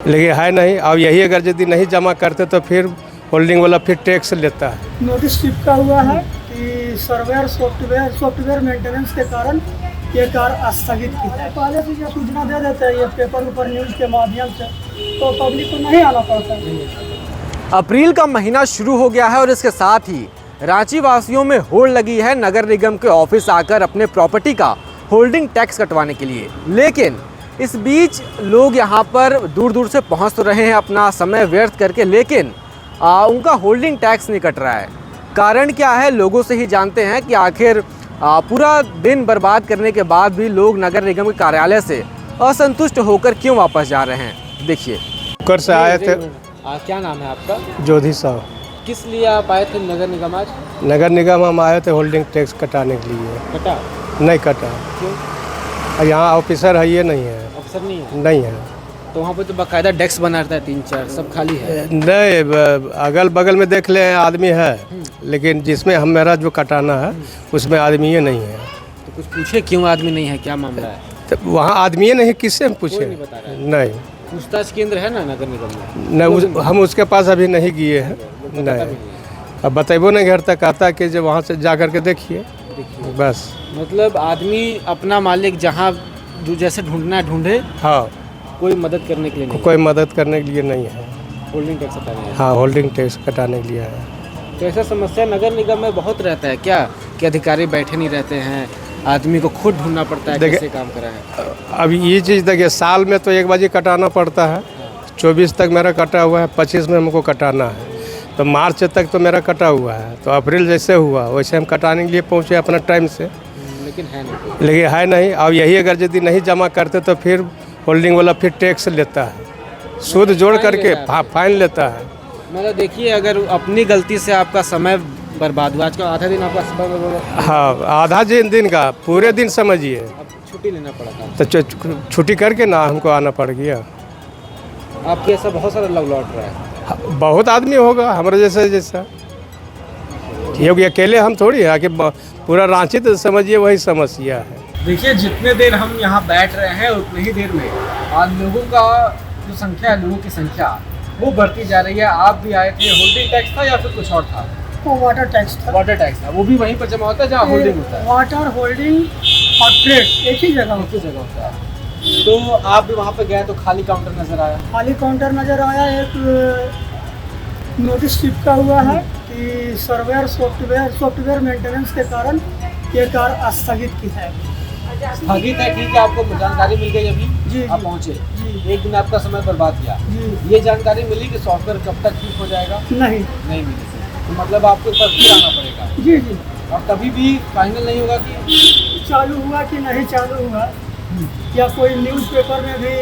लेकिन है नहीं। अब यही अगर यदि नहीं जमा करते तो फिर होल्डिंग वाला फिर टैक्स लेता है। नोटिस चिपका हुआ है कि सॉफ्टवेयर मेंटेनेंस के कारण ये कार्य स्थगित की है। पहले से ये सूचना दे देते हैं ये पेपर ऊपर न्यूज़ के माध्यम से, तो पब्लिक को नहीं आना पड़ता। अप्रैल का महीना शुरू हो गया है और इसके साथ ही रांची वासियों में होड़ लगी है नगर निगम के ऑफिस आकर अपने प्रॉपर्टी का होल्डिंग टैक्स कटवाने के लिए। लेकिन इस बीच लोग यहाँ पर दूर दूर से पहुँच तो रहे हैं अपना समय व्यर्थ करके, लेकिन उनका होल्डिंग टैक्स नहीं कट रहा है। कारण क्या है, लोगों से ही जानते हैं कि आखिर पूरा दिन बर्बाद करने के बाद भी लोग नगर निगम के कार्यालय से असंतुष्ट होकर क्यों वापस जा रहे हैं। देखिए, कर से आए थे। क्या नाम है आपका? जोधी साहब। किस लिए आप आए थे नगर निगम आज? नगर निगम हम आए थे होल्डिंग टैक्स कटाने के लिए। कटा? नहीं कटा। क्यों? यहाँ ऑफिसर है ये नहीं है। अफसर नहीं है? नहीं है। तो वहाँ पे तो बाकायदा डेस्क बना रहता है 3-4, सब खाली है। नहीं, अगल बगल में देख ले आदमी है, लेकिन जिसमें हम मेरा जो कटाना है उसमें आदमी ही नहीं है। तो कुछ पूछे क्यों आदमी नहीं है, क्या मामला है? तो वहाँ आदमी नहीं, किससे हम पूछे? नहीं बता रहा है। नहीं। पूछताछ केंद्र है ना नगर निगम में? नहीं, हम उसके पास अभी नहीं गए हैं। नहीं, अब बतेबो नहीं घर तक आता कि जब वहाँ से जा करके देखिए बस। मतलब आदमी अपना मालिक जहाँ जो जैसे ढूंढना है ढूंढे, हाँ, कोई मदद करने के लिए नहीं, कोई मदद करने के लिए नहीं है। होल्डिंग टैक्स हटाने है। हाँ, होल्डिंग टैक्स कटाने के लिए है। तो ऐसा समस्या नगर निगम में बहुत रहता है क्या कि अधिकारी बैठे नहीं रहते हैं, आदमी को खुद ढूंढना पड़ता है कैसे काम करा है? अब ये चीज़ देखिए, साल में तो 1 बजे कटाना पड़ता है। 24 तक मेरा कटा हुआ है, 25 में हमको कटाना है, तो मार्च तक तो मेरा कटा हुआ है। तो अप्रैल जैसे हुआ वैसे हम कटाने के लिए पहुँचे अपना टाइम से, लेकिन है नहीं। लेकिन है नहीं। अब यही अगर यदि नहीं जमा करते तो फिर होल्डिंग वाला फिर टैक्स लेता है, सूद जोड़ करके फाइन लेता है। मतलब देखिए, अगर अपनी गलती से आपका समय बर्बाद हुआ, आज का आधा दिन आपका समय बर्बाद, हाँ, आधा दिन का पूरे दिन समझिए। अब छुट्टी लेना पड़ा था तो छुट्टी करके ना हमको आना पड़ गया। आपके ऐसा बहुत सारा लोग लौट रहा है। बहुत आदमी होगा हमारे जैसा ये अकेले हम थोड़ी है कि पूरा रांची तो समझिए वही समस्या है। देखिए, जितने देर हम यहाँ बैठ रहे हैं उतनी ही देर में आज लोगों का जो संख्या है, लोगों की संख्या वो बढ़ती जा रही है। आप भी आए थे, होल्डिंग टैक्स था या फिर कुछ और था? वो वाटर टैक्स था। वाटर टैक्स था, वो भी वहीं पर जमा होता है जहाँ होल्डिंग होता है? वाटर, होल्डिंग और ट्रेड एक ही जगह होता है। तो आप भी वहाँ पे गए तो खाली काउंटर नजर आया? खाली काउंटर नजर आया। एक नोटिस चिपका हुआ है कि सॉफ्टवेयर मेंटेनेंस के कारण ये कार्य स्थगित की है। स्थगित है, ठीक है। आपको जानकारी मिल गई अभी? जी, आप पहुँचे, जी। एक दिन आपका समय बर्बाद किया। जी। ये जानकारी मिली कि सॉफ्टवेयर कब तक ठीक हो जाएगा? नहीं मिली। तो मतलब आपको एक बार फिर आना पड़ेगा? जी जी। और कभी भी फाइनल नहीं होगा कि चालू हुआ कि नहीं चालू हुआ, या कोई न्यूज़पेपर में भी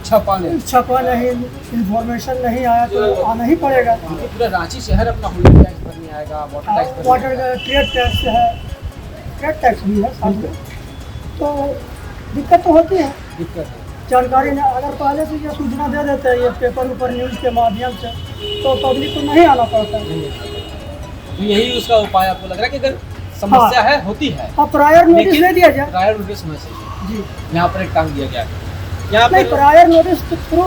छपा नहीं, इंफॉर्मेशन नहीं आया तो आना ही पड़ेगा। पूरा रांची शहर अपना होल्डिंग टैक्स भरने आएगा, वाटर टैक्स वाटर का ट्रेड टैक्स है, ट्रेड टैक्स भी है साथ में, तो दिक्कत तो होती है। दिक्कत है। जानकारी ने अगर पहले से ये सूचना दे देते हैं ये पेपर ऊपर न्यूज़ के माध्यम से, तो पब्लिक को नहीं आना पड़ता। तो यही उसका उपाय आपको लग रहा है कि अगर समस्या है, होती है, अब प्रायर नोटिस दे दिया जाए। प्रायर नोटिस होना चाहिए जी। यहाँ पर एक काम दिया गया है, यहाँ नहीं, पर प्रायर नोटिस थ्रू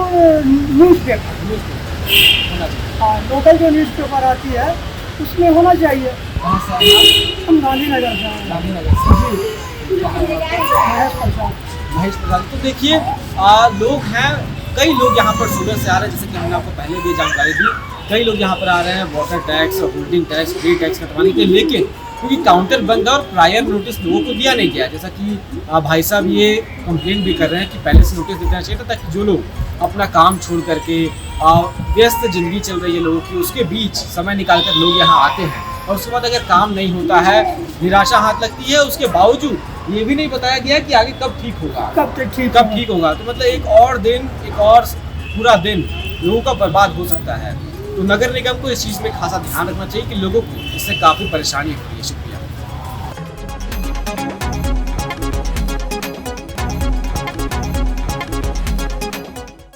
न्यूज़पेपर होना चाहिए। हाँ, लोकल जो न्यूज़पेपर आती है उसमें होना चाहिए। कहाँ से आए? हम गांधीनगर से आए। गांधीनगर से। महेश प्रसाद। महेश प्रसाद। तो देखिए, लोग हैं, कई लोग यहाँ पर सुबह से आ रहे हैं, जैसे कि हमने आपको पहले भी जानकारी दी। कई लोग यहाँ पर आ रहे हैं वाटर टैक्स और होल्डिंग टैक्स, फ्री टैक्स कटवाने के लिए, लेकिन क्योंकि काउंटर बंद है और प्रायर नोटिस लोगों को दिया नहीं गया। जैसा कि भाई साहब ये कंप्लेन भी कर रहे हैं कि पहले से नोटिस देना चाहिए था, ताकि जो लोग अपना काम छोड़ करके व्यस्त ज़िंदगी चल रही है लोगों की, उसके बीच समय निकाल कर लोग यहाँ आते हैं और उसके बाद अगर काम नहीं होता है, निराशा हाथ लगती है। उसके बावजूद ये भी नहीं बताया गया कि आगे कब ठीक होगा, कब ठीक होगा। तो मतलब एक और पूरा दिन लोगों का बर्बाद हो सकता है। तो नगर निगम को इस चीज़ में खासा ध्यान रखना चाहिए कि लोगों को इससे काफ़ी परेशानी हो रही है।